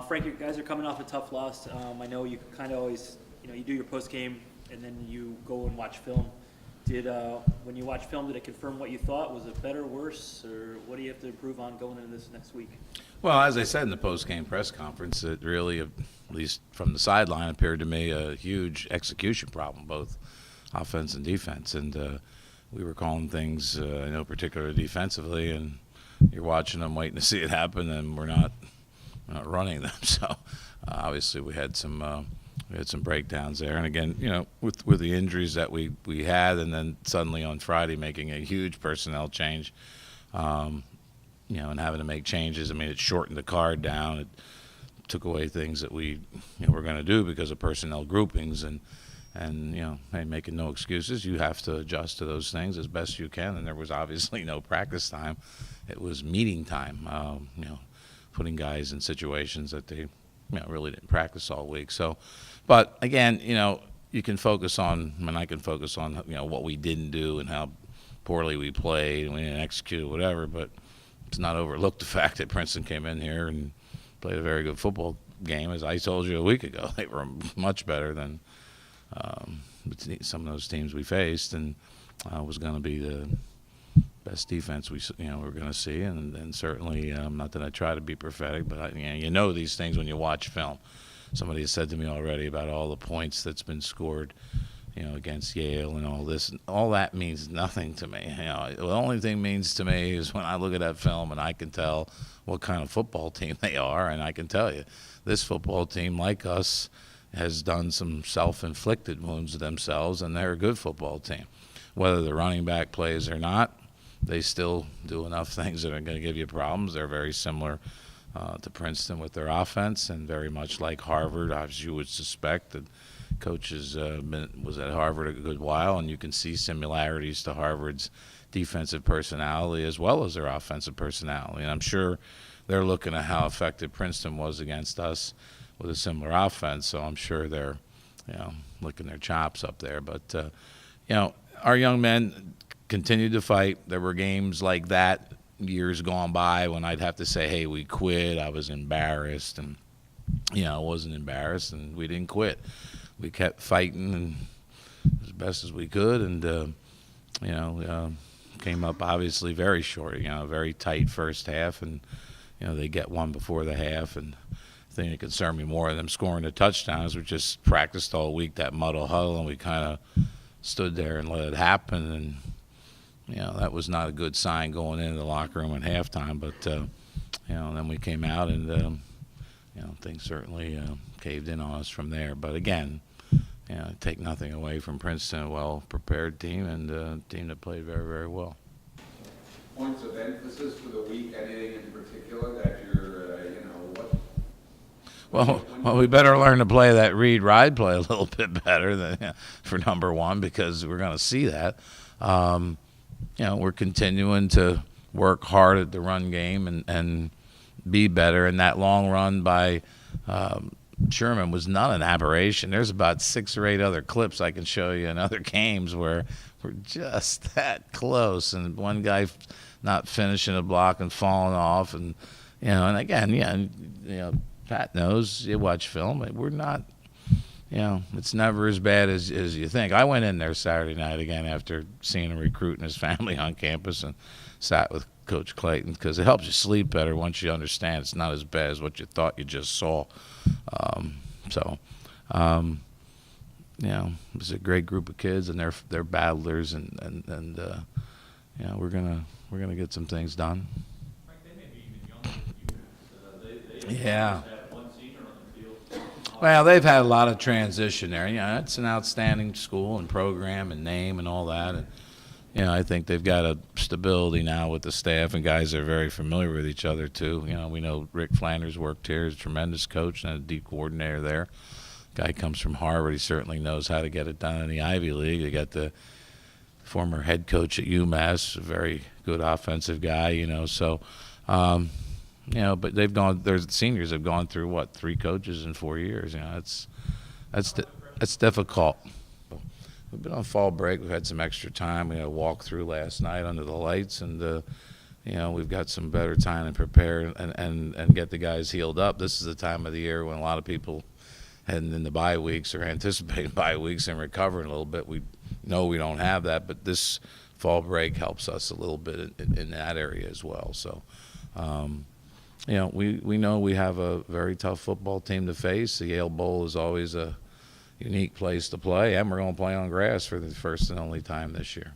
Frank, you guys are coming off a tough loss. I know you kind of always, you do your post game and then you go and watch film. When you watch film, did it confirm what you thought? Was it better, worse, or what do you have to improve on going into this next week? Well, as I said in the post-game press conference, it really, at least from the sideline, appeared to me a huge execution problem, both offense and defense. And we were calling things, I know, particularly defensively, and you're watching them, waiting to see it happen, and we're not running them. So obviously we had some breakdowns there. And again, with the injuries that we had, and then suddenly on Friday making a huge personnel change, and having to make changes. I mean, it shortened the card down. It took away things that we were going to do because of personnel groupings, and hey, making no excuses. You have to adjust to those things as best you can. And there was obviously no practice time. It was meeting time. Putting guys in situations that they really didn't practice all week. So, but again, you can focus on, I can focus on what we didn't do and how poorly we played and we didn't execute or whatever, but it's not overlook the fact that Princeton came in here and played a very good football game. As I told you a week ago, they were much better than some of those teams we faced, and was going to be the best defense we're going to see. And certainly, not that I try to be prophetic, but these things when you watch film. Somebody has said to me already about all the points that's been scored against Yale and all this. All that means nothing to me. The only thing means to me is when I look at that film and I can tell what kind of football team they are, and I can tell you this football team, like us, has done some self-inflicted wounds to themselves, and they're a good football team. Whether the running back plays or not, they still do enough things that are going to give you problems. They're very similar to Princeton with their offense, and very much like Harvard, as you would suspect. That coach was at Harvard a good while, and you can see similarities to Harvard's defensive personality as well as their offensive personality. And I'm sure they're looking at how effective Princeton was against us with a similar offense, so I'm sure they're licking their chops up there. But our young men continued to fight. There were games like that years gone by when I'd have to say, hey, we quit. I was embarrassed, and I wasn't embarrassed, and we didn't quit. We kept fighting and as best as we could, and came up obviously very short. Very tight first half, and they get one before the half. And the thing that concerned me more than them scoring the touchdowns, we just practiced all week that muddle huddle, and we kind of stood there and let it happen. And that was not a good sign going into the locker room at halftime. But then we came out, and things certainly caved in on us from there. But again, take nothing away from Princeton, a well-prepared team, and a team that played very, very well. Points of emphasis for the week, anything in particular that you're, what? Well, we better learn to play that read-ride play a little bit better than for number one, because we're going to see that. We're continuing to work hard at the run game and be better. And that long run by Sherman was not an aberration. There's about 6 or 8 other clips I can show you in other games where we're just that close, and one guy not finishing a block and falling off, and and again, Pat knows. You watch film, we're not. It's never as bad as you think. I went in there Saturday night again after seeing a recruit and his family on campus, and sat with Coach Clayton, because it helps you sleep better once you understand it's not as bad as what you thought you just saw. It was a great group of kids, and they're battlers, and we're gonna get some things done. Frank, they may be even younger than you. Yeah. Have one senior on the field. Well, they've had a lot of transition there. It's an outstanding school and program and name and all that. And, I think they've got a stability now with the staff, and guys are very familiar with each other, too. We know Rick Flanders worked here. He's a tremendous coach and a deep coordinator there. Guy comes from Harvard. He certainly knows how to get it done in the Ivy League. They got the former head coach at UMass, a very good offensive guy, So, but their seniors have gone through, 3 coaches in 4 years. That's difficult. We've been on fall break. We've had some extra time. We had a walk through last night under the lights, and we've got some better time to prepare and get the guys healed up. This is the time of the year when a lot of people heading into bye weeks or anticipating bye weeks and recovering a little bit. We know we don't have that, but this fall break helps us a little bit in that area as well. So, we know we have a very tough football team to face. The Yale Bowl is always a unique place to play, and we're going to play on grass for the first and only time this year.